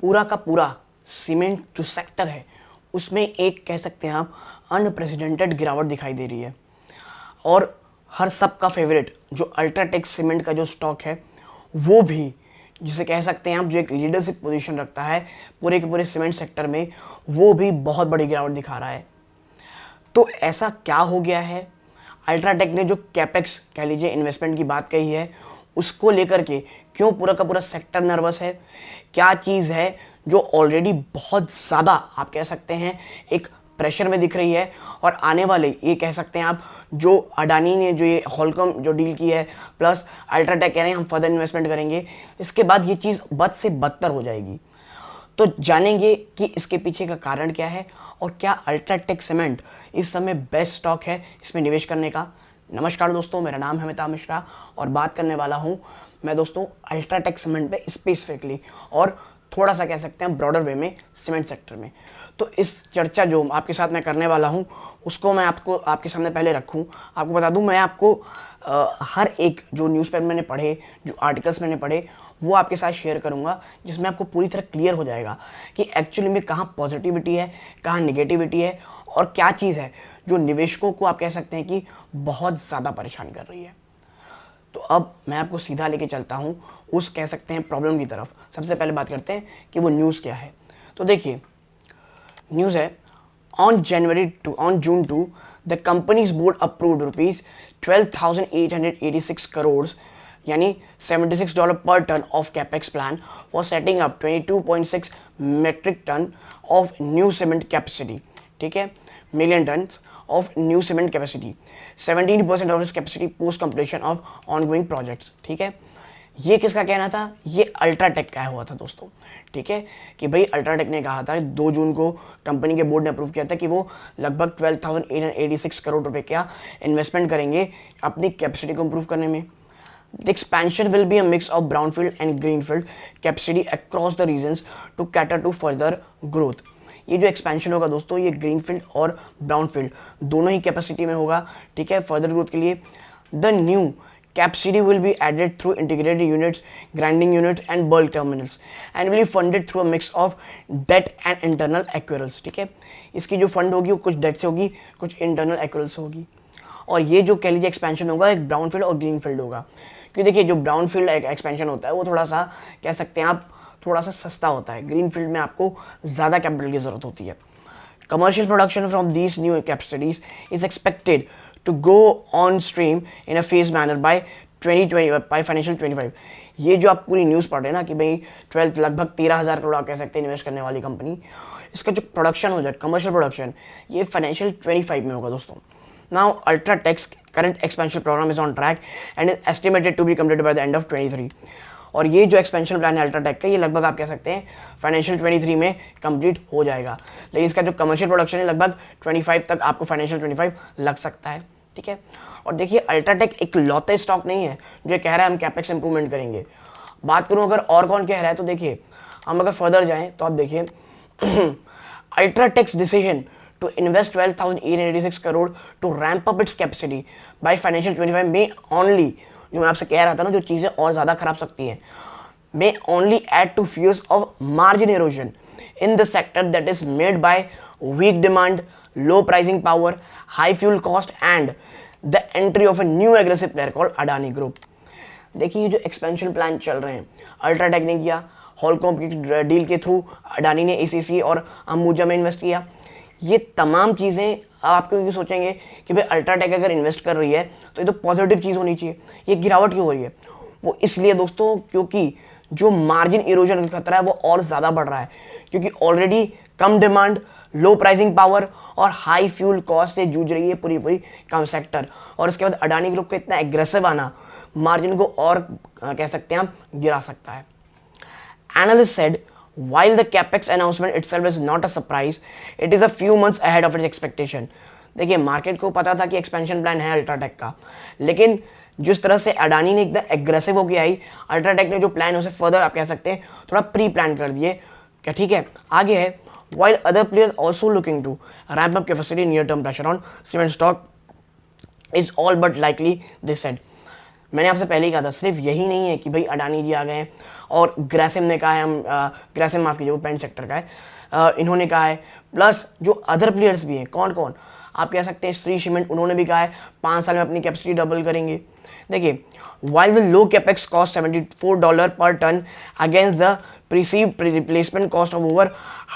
पूरा का पूरा सीमेंट जो सेक्टर है उसमें एक कह सकते हैं आप अनप्रेसिडेंटेड गिरावट दिखाई दे रही है। और हर सब का फेवरेट जो अल्ट्राटेक सीमेंट का जो स्टॉक है वो भी, जिसे कह सकते हैं आप जो एक लीडरशिप पोजीशन रखता है पूरे के पूरे सीमेंट सेक्टर में, वो भी बहुत बड़ी गिरावट दिखा रहा है। तो ऐसा क्या हो गया है? अल्ट्राटेक ने जो कैपेक्स कह लीजिए इन्वेस्टमेंट की बात कही है उसको लेकर के क्यों पूरा का पूरा सेक्टर नर्वस है? क्या चीज़ है जो ऑलरेडी बहुत ज़्यादा आप कह सकते हैं एक प्रेशर में दिख रही है, और आने वाले ये कह सकते हैं आप जो अडानी ने जो ये हॉलकॉम जो डील की है प्लस अल्ट्राटेक कह रहे हैं हम फर्दर इन्वेस्टमेंट करेंगे, इसके बाद ये चीज़ बद से बदतर हो जाएगी। तो जानेंगे कि इसके पीछे का कारण क्या है और क्या अल्ट्राटेक सीमेंट इस समय बेस्ट स्टॉक है इसमें निवेश करने का। नमस्कार दोस्तों, मेरा नाम है अमिताभ मिश्रा और बात करने वाला हूं मैं दोस्तों अल्ट्राटेक सीमेंट पे स्पेसिफिकली, और थोड़ा सा कह सकते हैं ब्रॉडर वे में सीमेंट सेक्टर में। तो इस चर्चा जो आपके साथ मैं करने वाला हूं उसको मैं आपके सामने पहले रखूं, आपको बता दूं मैं आपको हर एक जो न्यूज़पेपर मैंने पढ़े, जो आर्टिकल्स मैंने पढ़े, वो आपके साथ शेयर करूंगा, जिसमें आपको पूरी तरह क्लियर हो जाएगा कि एक्चुअली में कहाँ पॉजिटिविटी है, कहाँ निगेटिविटी है, और क्या चीज़ है जो निवेशकों को आप कह सकते हैं कि बहुत ज़्यादा परेशान कर रही है। तो अब मैं आपको सीधा लेके चलता हूँ उस कह सकते हैं प्रॉब्लम की तरफ। सबसे पहले बात करते हैं कि वो न्यूज़ क्या है। तो देखिए न्यूज़ है, on June 2 the companies board approved rupees 12,886 crore यानी $76 per ton of capex plan for setting up 22.6 metric ton of new cement capacity. ठीक है, million ton of new cement capacity, 17% of this capacity post completion of ongoing projects. ठीक है, ये किसका कहना था? ये अल्ट्राटेक का हुआ था दोस्तों। ठीक है, कि भाई अल्ट्राटेक ने कहा था 2 जून को कंपनी के बोर्ड ने अप्रूव किया था कि वो लगभग 12,886 करोड़ रुपए का इन्वेस्टमेंट करेंगे अपनी कैपेसिटी को इंप्रूव करने में। The expansion will be a mix of brownfield and greenfield capacity across the regions to cater to further growth। ये जो एक्सपेंशन होगा दोस्तों ये ग्रीनफील्ड और ब्राउनफील्ड दोनों ही कैपेसिटी में होगा। ठीक है, फर्दर ग्रोथ के लिए the new capacity will be added through integrated units, grinding units and bulk terminals and will be funded through a mix of debt and internal accruals. ठीक है, इसकी जो फंड होगी वो कुछ डेट से होगी, कुछ इंटरनल एक्यूरल से होगी। और ये जो कह लीजिए एक्सपेंशन होगा एक ब्राउन फील्ड और ग्रीन फील्ड होगा, क्योंकि देखिए जो ब्राउन फील्ड एक्सपेंशन होता है वो थोड़ा सा कह सकते हैं आप थोड़ा सा सस्ता होता है, ग्रीन फील्ड में आपको ज़्यादा कैपिटल की ज़रूरत होती है। Commercial production from these new capacities is expected to go on stream in a phased manner by 2020 by financial 25। ये जो आप पूरी न्यूज़ पढ़ रहे हैं ना कि भाई 12 लगभग 13,000 करोड़ आप कह सकते हैं इन्वेस्ट करने वाली कंपनी, इसका जो प्रोडक्शन हो जाए कमर्शियल प्रोडक्शन ये फाइनेंशियल 25 में होगा दोस्तों। Now Ultratek's current expansion program is on track and is estimated to be completed by the end of 23। और ये जो एक्सपेंशन प्लान है अल्ट्राटेक का ये लगभग आप कह सकते हैं फाइनेंशियल 23 में कंप्लीट हो जाएगा, लेकिन इसका जो कमर्शियल प्रोडक्शन है लगभग 25 तक आपको फाइनेंशियल 25 लग सकता है। ठीक है, और देखिए अल्ट्राटेक एक लौते स्टॉक नहीं है जो कह रहा है हम कैपेक्स इंप्रूवमेंट करेंगे। बात करूँ अगर और कौन कह रहा है तो देखिए हम अगर फर्दर जाएँ तो आप देखिए अल्ट्राटेक्स decision to invest 12,886 crore to ramp up its capacity by financial 25 may only, जो मैं आपसे कह रहा था ना जो चीज़ें और ज़्यादा खराब सकती हैं, may only add to fears of margin erosion in the sector that is made by weak demand, low pricing power, high fuel cost and the entry of a new aggressive player called Adani Group। देखिए ये जो expansion plan चल रहे हैं UltraTech ने किया, हॉलकॉम की deal के थ्रू अडानी ने एसीसी और अंबुजा में इन्वेस्ट किया, ये तमाम चीज़ें आपको ये सोचेंगे कि भाई अल्ट्राटेक अगर इन्वेस्ट कर रही है तो ये तो पॉजिटिव चीज़ होनी चाहिए, ये गिरावट क्यों हो रही है? वो इसलिए दोस्तों क्योंकि जो मार्जिन इरोजन का खतरा है वो और ज़्यादा बढ़ रहा है, क्योंकि ऑलरेडी कम डिमांड, लो प्राइसिंग पावर और हाई फ्यूल कॉस्ट से जूझ रही है पूरी पूरी कम सेक्टर, और उसके बाद अडानी ग्रुप का इतना एग्रेसिव आना मार्जिन को और कह सकते हैं हम गिरा सकता है। Analysts said while the capex announcement itself is not a surprise, it is a few months ahead of its expectation। देखिए मार्केट को पता था कि एक्सपेंशन प्लान है अल्ट्राटेक का, लेकिन जिस तरह से अडानी ने एकदम एग्रेसिव होकर आई, अल्ट्राटेक ने जो प्लान है उसे फर्दर आप कह सकते हैं थोड़ा प्री प्लान कर दिए क्या। ठीक है, आगे है while other players also looking to ramp up capacity, near term pressure on cement stock is all but likely, they said। मैंने आपसे पहले ही कहा था, सिर्फ यही नहीं है कि भाई अडानी जी आ गए हैं और ग्रासिम ने कहा है, हम ग्रासिम माफ कीजिए, वो पेंट सेक्टर का है, इन्होंने कहा है, प्लस जो अदर प्लेयर्स भी हैं, कौन कौन आप कह सकते हैं, श्री सीमेंट, उन्होंने भी कहा है 5 साल में अपनी कैपेसिटी डबल करेंगे। देखिए, while the low capex cost $74 per ton against the perceived replacement cost of over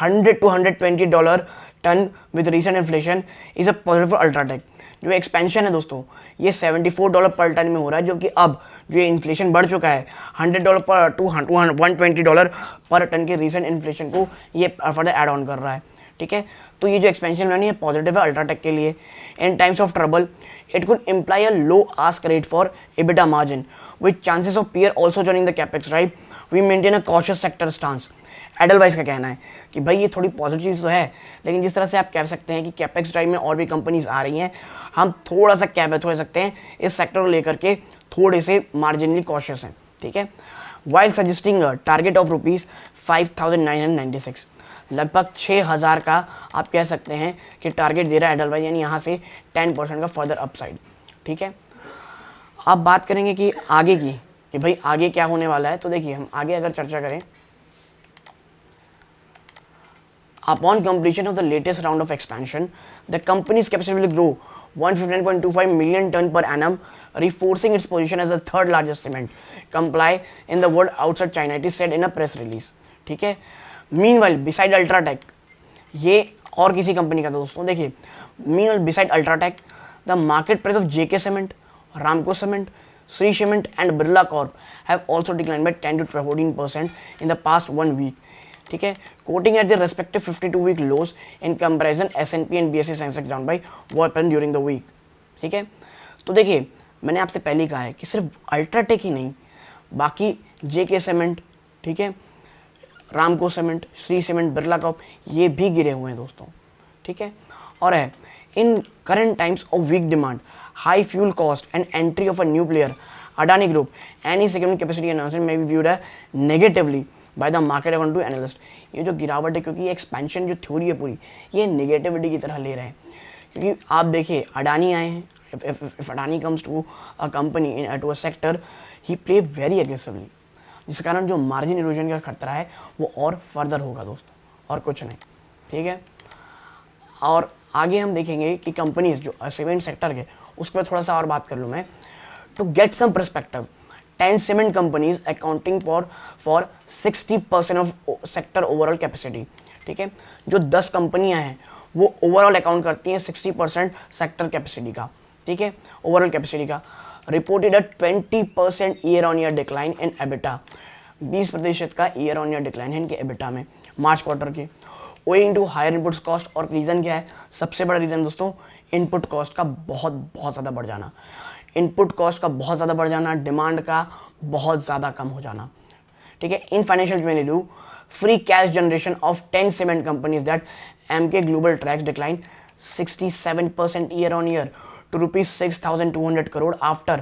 $100 to $120 ton with recent inflation is a positive for Ultratech। जो एक्सपेंशन है दोस्तों, ये $74 पर टन में हो रहा है, जो कि अब जो ये इन्फ्लेशन बढ़ चुका है $100 पर टू $120 पर टन के रीसेंट इन्फ्लेशन को ये फर्दर ऐड ऑन कर रहा है। ठीक है, तो ये जो एक्सपेंशन है पॉजिटिव है अल्ट्राटेक के लिए। In times of trouble it could imply a low ask rate for EBITDA margin with chances of peer also joining the capex drive। we maintain a cautious sector stance। Edelweiss का कहना है कि भाई ये थोड़ी positive चीज़ तो है, लेकिन जिस तरह से आप कह सकते हैं कि कैपेक्स ड्राइव में और भी कंपनीज आ रही हैं, हम थोड़ा सा कैपेक्स हो सकते हैं इस सेक्टर को लेकर के थोड़े से मार्जिनली कॉशियस हैं। ठीक है, वाइल सजेस्टिंग टारगेट ऑफ ₹5,996, लगभग 6,000 का आप कह सकते हैं कि टारगेट दे रहा है एडलवाइज, यानी यहाँ से 10% का फर्दर अपसाइड। ठीक है, अब बात करेंगे कि आगे की, कि भाई आगे क्या होने वाला है। तो देखिए, हम आगे अगर चर्चा करें, upon completion of the latest round of expansion, the company's capacity will grow 159.25 million ton per annum, reinforcing its position as the third largest cement company in the world outside China, it is said in a press release। ठीक है, meanwhile beside Ultratech, ये और किसी company का दोस्तों, देखिए, meanwhile beside Ultratech, the market price of JK Cement, Ramco Cement, Shree Cement and Birla Corp have also declined by 10 to 14% in the past 1 week। ठीक है, quoting at the respective 52-week lows in comparison, S&P and BSE Sensex down by 1% during the week। ठीक है, तो देखिए, मैंने आपसे पहले ही कहा है कि सिर्फ अल्ट्राटेक ही नहीं, बाकी जेके सीमेंट, ठीक है, रामको cement, Shri cement, Birla Corp, ये भी गिरे हुए हैं दोस्तों। ठीक है, और है in current times of weak demand, high fuel cost and entry of a new player Adani group, any significant capacity announcement may be viewed negatively by the market according to analyst. ये जो गिरावट है, क्योंकि ये एक्सपेंशन जो theory है पूरी, ये नेगेटिविटी की तरह ले रहे हैं, क्योंकि आप देखिए अडानी आए हैं, if Adani comes to a company to a sector, he play very aggressively, जिस कारण जो मार्जिन इरोजन का खतरा है वो और फर्दर होगा दोस्तों, और कुछ नहीं। ठीक है, और आगे हम देखेंगे कि कंपनीज जो सीमेंट सेक्टर के, उस पर थोड़ा सा और बात कर लूँ मैं, to get some perspective. 10 cement companies accounting for 60% of sector overall capacity. ठीक है, जो 10 कंपनियां हैं वो ओवरऑल अकाउंट करती हैं 60% सेक्टर कैपेसिटी का। ठीक है, ओवरऑल कैपेसिटी का। Reported a 20% year on year decline in EBITDA, 20% का ईयर ऑन ईयर डिक्लाइन है इनके एबिटा में मार्च क्वार्टर के, owing to higher input cost. और रीज़न क्या है, सबसे बड़ा रीज़न दोस्तों, इनपुट कॉस्ट का बहुत ज़्यादा बढ़ जाना, इनपुट कॉस्ट का बहुत ज़्यादा बढ़ जाना, डिमांड का बहुत ज़्यादा कम हो जाना। ठीक है, in financial 22 free cash generation of 10 cement companies that Emkay Global tracks decline 67% year on year to rupees 6,200 crore after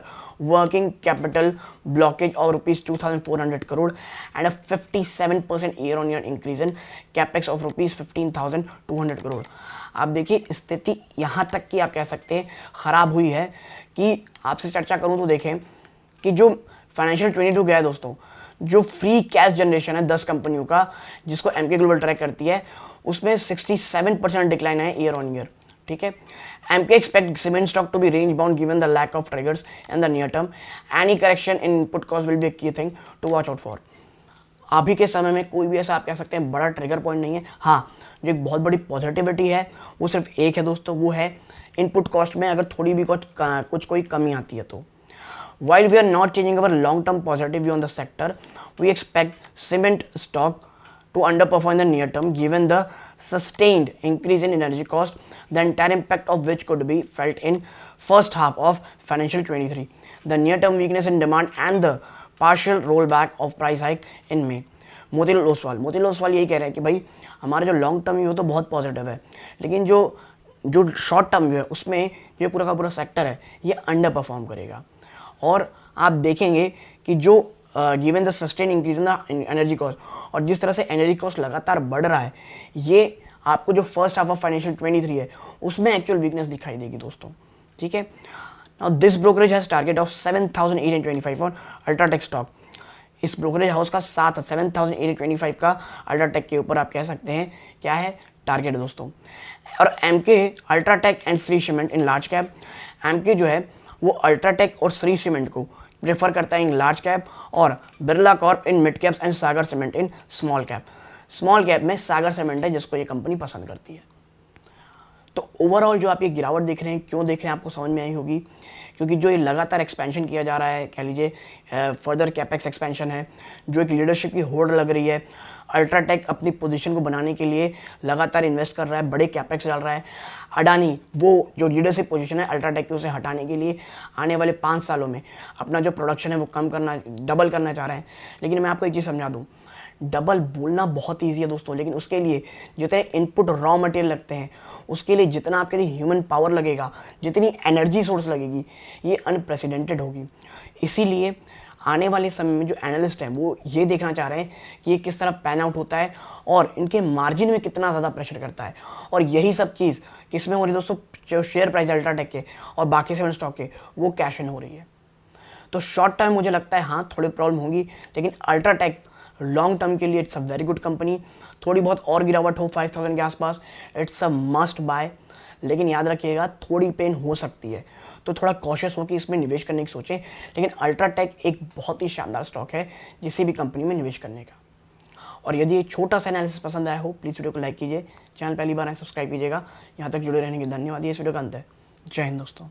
working capital blockage of rupees 2,400 crore and a 57% year on year increase in capex of rupees 15,200 crore। आप देखिए, स्थिति यहाँ तक कि आप कह सकते हैं ख़राब हुई है कि आपसे चर्चा करूँ तो देखें कि जो फाइनेंशियल 22 गया है दोस्तों, जो फ्री कैश जनरेशन है 10 कंपनियों का जिसको एमके ग्लोबल ट्रैक करती है, उसमें 67% डिक्लाइन है ईयर ऑन ईयर। ठीक है, MK expect cement stock to be range bound given the lack of triggers in the near term। Any correction in input cost will be a key thing to watch out for। अभी के समय में कोई भी ऐसा आप कह सकते हैं बड़ा ट्रिगर पॉइंट नहीं है। हाँ, जो एक बहुत बड़ी पॉजिटिविटी है वो सिर्फ एक है दोस्तों, वो है इनपुट कॉस्ट में अगर थोड़ी भी कुछ कोई कमी आती है तो। While we are not changing our long-term positive view on the sector, we expect cement stock to underperform in the near term given the sustained increase in energy cost, the entire impact of which could be felt in first half of financial 23, the near term weakness in demand and the partial rollback of price hike in May। Motilal Oswal यही कह रहे हैं कि भाई हमारा जो long term view है तो बहुत पॉजिटिव है, लेकिन जो शॉर्ट टर्म व्यू है उसमें ये पूरा का पूरा सेक्टर है ये अंडर परफॉर्म करेगा। और आप देखेंगे कि जो given the sustain increase in the energy cost, और जिस तरह से एनर्जी कॉस्ट लगातार बढ़ रहा है, ये आपको जो फर्स्ट हाफ ऑफ फाइनेंशियल 23 है उसमें एक्चुअल वीकनेस दिखाई देगी दोस्तों। ठीक है, now this brokerage has target of 7,825 for UltraTech stock. इस ब्रोकरेज हाउस का 7,825 का अल्ट्राटेक के ऊपर आप कह सकते हैं क्या है टारगेट दोस्तों। और Emkay UltraTech and Shree cement in large cap, Emkay जो है वो अल्ट्राटेक और श्री सीमेंट को प्रेफर करता है इन लार्ज कैप और Birla Corp in mid caps and Sagar cement in small cap. Small cap में सागर सीमेंट है जिसको ये कंपनी पसंद करती है। तो ओवरऑल जो आप ये गिरावट देख रहे हैं, क्यों देख रहे हैं आपको समझ में आई होगी, क्योंकि जो ये लगातार एक्सपेंशन किया जा रहा है, कह लीजिए फर्दर कैपेक्स एक्सपेंशन है, जो एक लीडरशिप की होड़ लग रही है। अल्ट्राटेक अपनी पोजीशन को बनाने के लिए लगातार इन्वेस्ट कर रहा है, बड़े कैपेक्स डाल रहा है। अडानी वो जो लीडरशिप पोजीशन है अल्ट्राटेक की उसे हटाने के लिए आने वाले 5 सालों में अपना जो प्रोडक्शन है वो डबल करना चाह रहे हैं। लेकिन मैं आपको एक चीज़ समझा दूँ, डबल बोलना बहुत ईजी है दोस्तों, लेकिन उसके लिए जितने इनपुट रॉ मटेरियल लगते हैं, उसके लिए जितना आपके लिए ह्यूमन पावर लगेगा, जितनी एनर्जी सोर्स लगेगी, ये अनप्रेसिडेंटेड होगी। इसीलिए आने वाले समय में जो एनालिस्ट हैं वो ये देखना चाह रहे हैं कि ये किस तरह पैन आउट होता है और इनके मार्जिन में कितना ज़्यादा प्रेशर करता है। और यही सब चीज़ किसमें हो रही है दोस्तों, जो शेयर प्राइस अल्ट्राटेक के और बाकी 7 स्टॉक के वो कैश इन हो रही है। तो शॉर्ट टर्म मुझे लगता है हाँ थोड़ी प्रॉब्लम होगी, लेकिन अल्ट्राटेक लॉन्ग टर्म के लिए it's a very good company. थोड़ी बहुत और गिरावट हो 5,000 के आसपास, इट्स अ मस्ट बाय। लेकिन याद रखिएगा थोड़ी पेन हो सकती है, तो थोड़ा कॉशियस हो कि इसमें निवेश करने की सोचें। लेकिन अल्ट्राटेक एक बहुत ही शानदार स्टॉक है किसी भी कंपनी में निवेश करने का। और यदि ये छोटा सा एनालिसिस पसंद आया हो प्लीज़ वीडियो को लाइक कीजिए, चैनल पहली बार आए सब्सक्राइब कीजिएगा। यहाँ तक जुड़े रहने के धन्यवाद। ये इस वीडियो का अंत है। जय हिंद दोस्तों।